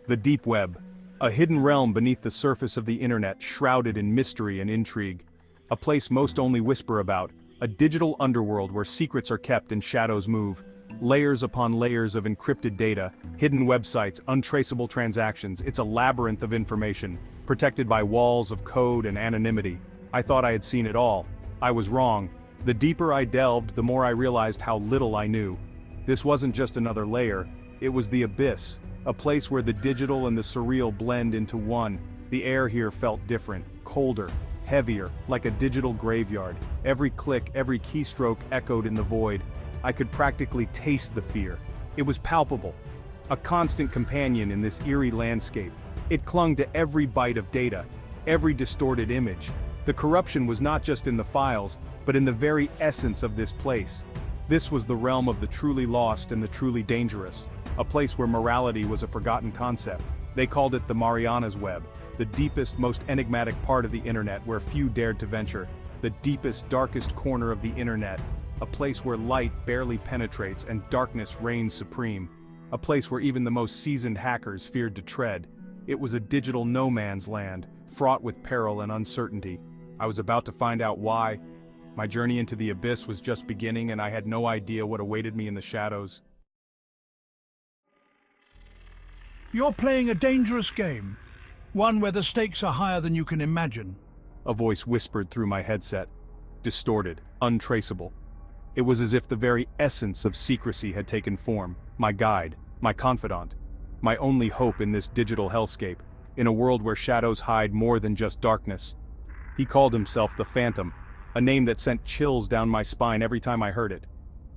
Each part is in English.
The deep web, a hidden realm beneath the surface of the internet shrouded in mystery and intrigue. A place most only whisper about, a digital underworld where secrets are kept and shadows move. Layers upon layers of encrypted data, hidden websites, untraceable transactions. It's a labyrinth of information, protected by walls of code and anonymity. I thought I had seen it all. I was wrong. The deeper I delved, the more I realized how little I knew. This wasn't just another layer, it was the abyss, a place where the digital and the surreal blend into one. The air here felt different, colder, heavier, like a digital graveyard. Every click, every keystroke echoed in the void. I could practically taste the fear. It was palpable, a constant companion in this eerie landscape. It clung to every byte of data, every distorted image. The corruption was not just in the files, but in the very essence of this place. This was the realm of the truly lost and the truly dangerous, a place where morality was a forgotten concept. They called it the Marianas Web, the deepest, most enigmatic part of the internet where few dared to venture, the deepest, darkest corner of the internet, a place where light barely penetrates and darkness reigns supreme, a place where even the most seasoned hackers feared to tread. It was a digital no man's land, fraught with peril and uncertainty. I was about to find out why. My journey into the abyss was just beginning and I had no idea what awaited me in the shadows. You're playing a dangerous game, one where the stakes are higher than you can imagine. A voice whispered through my headset, distorted, untraceable. It was as if the very essence of secrecy had taken form, my guide, my confidant, my only hope in this digital hellscape, in a world where shadows hide more than just darkness. He called himself the Phantom, a name that sent chills down my spine every time I heard it.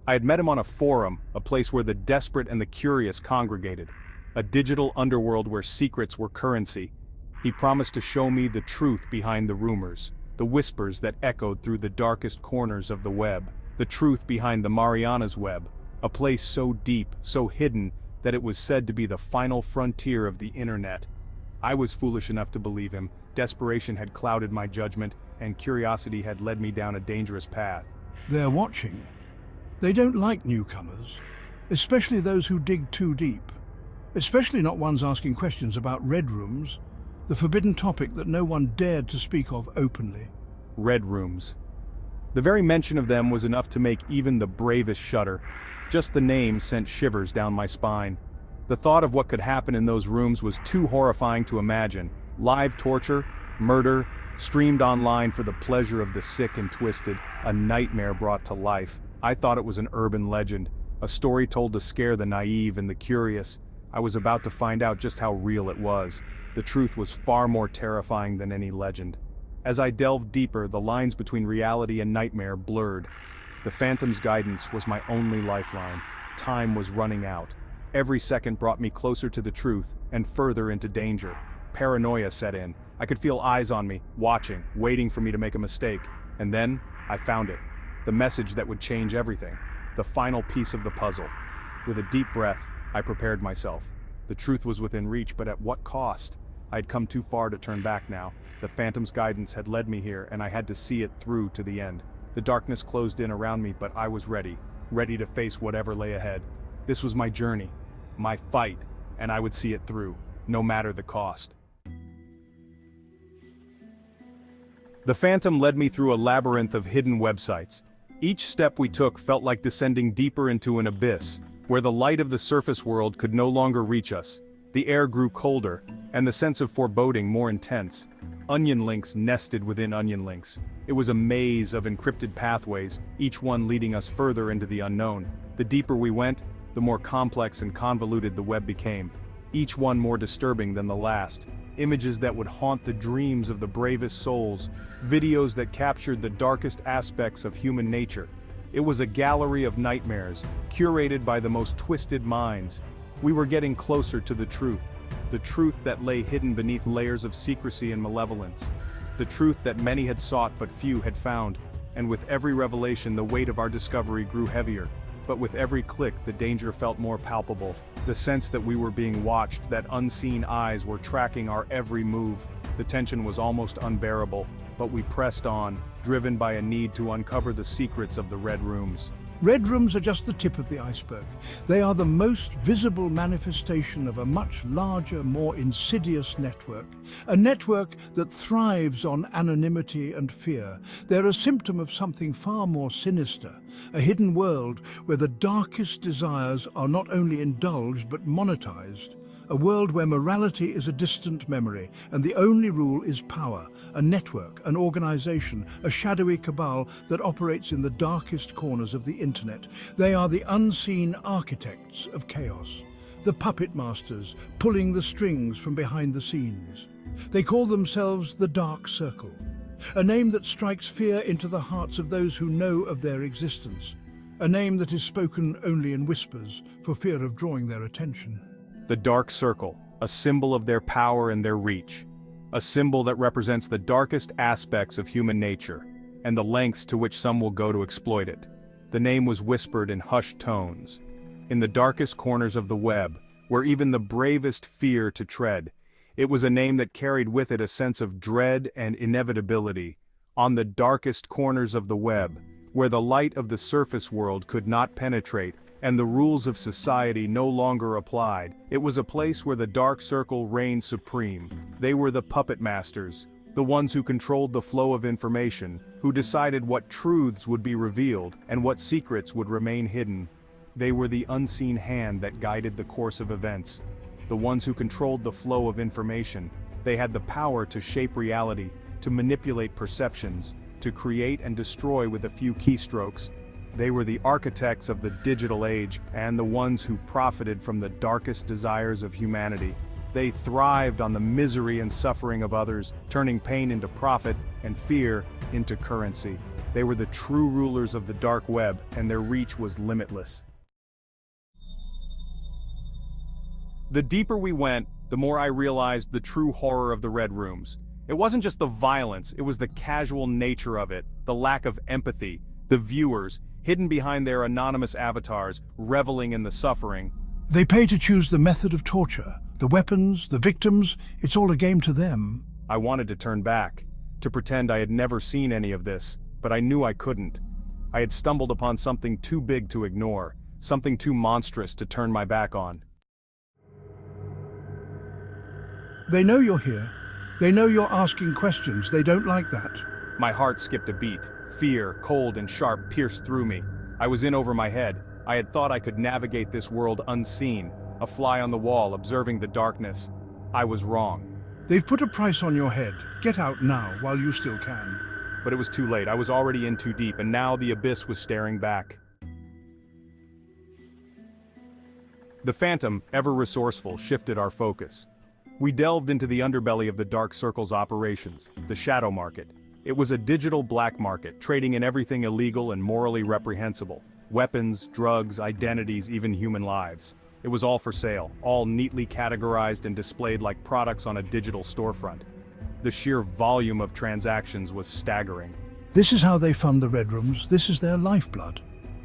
I had met him on a forum, a place where the desperate and the curious congregated, a digital underworld where secrets were currency. He promised to show me the truth behind the rumors, the whispers that echoed through the darkest corners of the web, the truth behind the Marianas Web, a place so deep, so hidden, that it was said to be the final frontier of the internet. I was foolish enough to believe him. Desperation had clouded my judgment, and curiosity had led me down a dangerous path. They're watching. They don't like newcomers, especially those who dig too deep. Especially not ones asking questions about red rooms, the forbidden topic that no one dared to speak of openly. Red rooms. The very mention of them was enough to make even the bravest shudder. Just the name sent shivers down my spine. The thought of what could happen in those rooms was too horrifying to imagine. Live torture, murder, streamed online for the pleasure of the sick and twisted, a nightmare brought to life. I thought it was an urban legend, a story told to scare the naive and the curious. I was about to find out just how real it was. The truth was far more terrifying than any legend. As I delved deeper, the lines between reality and nightmare blurred. The Phantom's guidance was my only lifeline. Time was running out. Every second brought me closer to the truth and further into danger. Paranoia set in. I could feel eyes on me, watching, waiting for me to make a mistake. And then, I found it. The message that would change everything. The final piece of the puzzle. With a deep breath, I prepared myself. The truth was within reach, but at what cost? I had come too far to turn back now. The Phantom's guidance had led me here, and I had to see it through to the end. The darkness closed in around me, but I was ready to face whatever lay ahead. This was my journey, my fight, and I would see it through, no matter the cost. The Phantom led me through a labyrinth of hidden websites. Each step we took felt like descending deeper into an abyss, where the light of the surface world could no longer reach us. The air grew colder, and the sense of foreboding more intense. Onion links nested within onion links. It was a maze of encrypted pathways, each one leading us further into the unknown. The deeper we went, the more complex and convoluted the web became, each one more disturbing than the last. Images that would haunt the dreams of the bravest souls, videos that captured the darkest aspects of human nature. It was a gallery of nightmares, curated by the most twisted minds. We were getting closer to the truth that lay hidden beneath layers of secrecy and malevolence, the truth that many had sought but few had found, and with every revelation the weight of our discovery grew heavier. But with every click the danger felt more palpable, the sense that we were being watched, that unseen eyes were tracking our every move. The tension was almost unbearable, but we pressed on, driven by a need to uncover the secrets of the Red Rooms. Red rooms are just the tip of the iceberg. They are the most visible manifestation of a much larger, more insidious network. A network that thrives on anonymity and fear. They're a symptom of something far more sinister, a hidden world where the darkest desires are not only indulged but monetized. A world where morality is a distant memory and the only rule is power, a network, an organization, a shadowy cabal that operates in the darkest corners of the internet. They are the unseen architects of chaos, the puppet masters pulling the strings from behind the scenes. They call themselves the Dark Circle, a name that strikes fear into the hearts of those who know of their existence, a name that is spoken only in whispers for fear of drawing their attention. The Dark Circle, a symbol of their power and their reach. A symbol that represents the darkest aspects of human nature, and the lengths to which some will go to exploit it. The name was whispered in hushed tones. In the darkest corners of the web, where even the bravest fear to tread, it was a name that carried with it a sense of dread and inevitability. On the darkest corners of the web, where the light of the surface world could not penetrate, and the rules of society no longer applied, it was a place where the Dark Circle reigned supreme. They were the puppet masters, the ones who controlled the flow of information, who decided what truths would be revealed and what secrets would remain hidden. They were the unseen hand that guided the course of events, the ones who controlled the flow of information. They had the power to shape reality, to manipulate perceptions, to create and destroy with a few keystrokes. They were the architects of the digital age and the ones who profited from the darkest desires of humanity. They thrived on the misery and suffering of others, turning pain into profit and fear into currency. They were the true rulers of the dark web, and their reach was limitless. The deeper we went, the more I realized the true horror of the Red Rooms. It wasn't just the violence, it was the casual nature of it, the lack of empathy, the viewers, hidden behind their anonymous avatars, reveling in the suffering. They pay to choose the method of torture, the weapons, the victims. It's all a game to them. I wanted to turn back, to pretend I had never seen any of this, but I knew I couldn't. I had stumbled upon something too big to ignore, something too monstrous to turn my back on. They know you're here. They know you're asking questions. They don't like that. My heart skipped a beat. Fear, cold and sharp, pierced through me. I was in over my head. I had thought I could navigate this world unseen, a fly on the wall observing the darkness. I was wrong. They've put a price on your head. Get out now while you still can. But it was too late. I was already in too deep, and now the abyss was staring back. The Phantom, ever resourceful, shifted our focus. We delved into the underbelly of the Dark Circle's operations, the shadow market. It was a digital black market, trading in everything illegal and morally reprehensible. Weapons, drugs, identities, even human lives. It was all for sale, all neatly categorized and displayed like products on a digital storefront. The sheer volume of transactions was staggering. This is how they fund the Red Rooms. This is their lifeblood.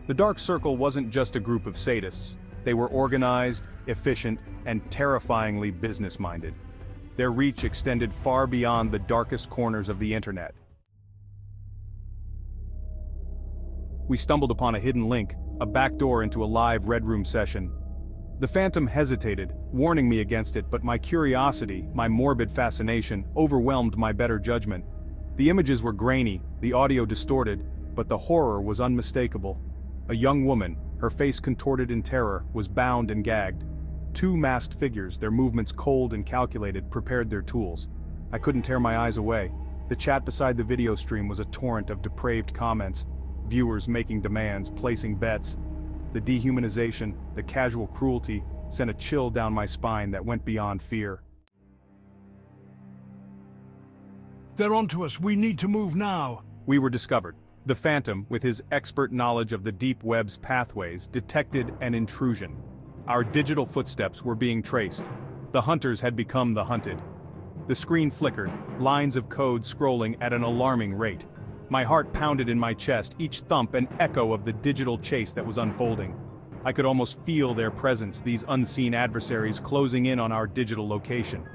The Dark Circle wasn't just a group of sadists. They were organized, efficient, and terrifyingly business-minded. Their reach extended far beyond the darkest corners of the internet. We stumbled upon a hidden link, a backdoor into a live Red Room session. The Phantom hesitated, warning me against it, but my curiosity, my morbid fascination, overwhelmed my better judgment. The images were grainy, the audio distorted, but the horror was unmistakable. A young woman, her face contorted in terror, was bound and gagged. Two masked figures, their movements cold and calculated, prepared their tools. I couldn't tear my eyes away. The chat beside the video stream was a torrent of depraved comments. Viewers making demands, placing bets. The dehumanization, the casual cruelty, sent a chill down my spine that went beyond fear. They're onto us. We need to move now. We were discovered. The Phantom, with his expert knowledge of the deep web's pathways, detected an intrusion. Our digital footsteps were being traced. The hunters had become the hunted. The screen flickered, lines of code scrolling at an alarming rate. My heart pounded in my chest, each thump an echo of the digital chase that was unfolding. I could almost feel their presence, these unseen adversaries closing in on our digital location.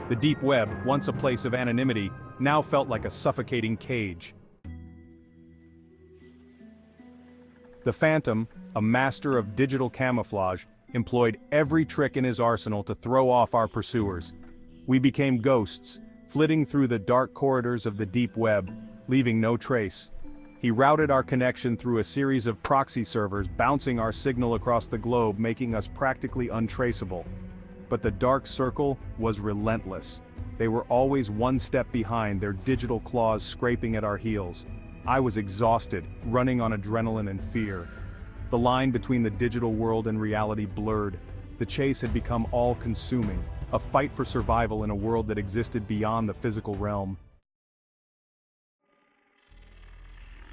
The deep web, once a place of anonymity, now felt like a suffocating cage. The Phantom, a master of digital camouflage, employed every trick in his arsenal to throw off our pursuers. We became ghosts, flitting through the dark corridors of the deep web, leaving no trace. He routed our connection through a series of proxy servers, bouncing our signal across the globe, making us practically untraceable. But the Dark Circle was relentless. They were always one step behind, their digital claws scraping at our heels. I was exhausted, running on adrenaline and fear. The line between the digital world and reality blurred. The chase had become all-consuming, a fight for survival in a world that existed beyond the physical realm.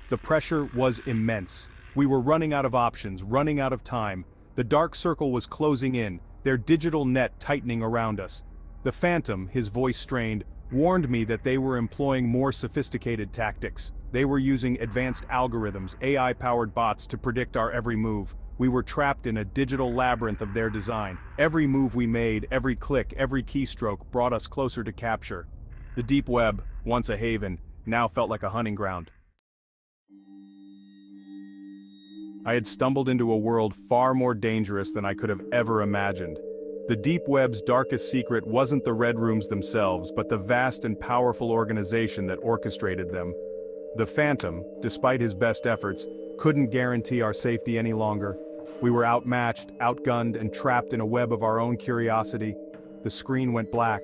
The pressure was immense. We were running out of options, running out of time. The Dark Circle was closing in, their digital net tightening around us. The Phantom, his voice strained, warned me that they were employing more sophisticated tactics. They were using advanced algorithms, AI-powered bots to predict our every move. We were trapped in a digital labyrinth of their design. Every move we made, every click, every keystroke brought us closer to capture. The deep web, once a haven, now felt like a hunting ground. I had stumbled into a world far more dangerous than I could have ever imagined. The deep web's darkest secret wasn't the red rooms themselves, but the vast and powerful organization that orchestrated them. The Phantom, despite his best efforts, couldn't guarantee our safety any longer. We were outmatched, outgunned, and trapped in a web of our own curiosity. The screen went black.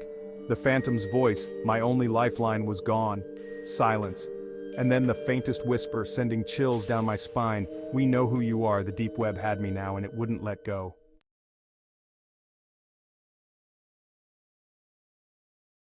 The Phantom's voice, my only lifeline, was gone. Silence. And then the faintest whisper, sending chills down my spine. "We know who you are." The deep web had me now, and it wouldn't let go.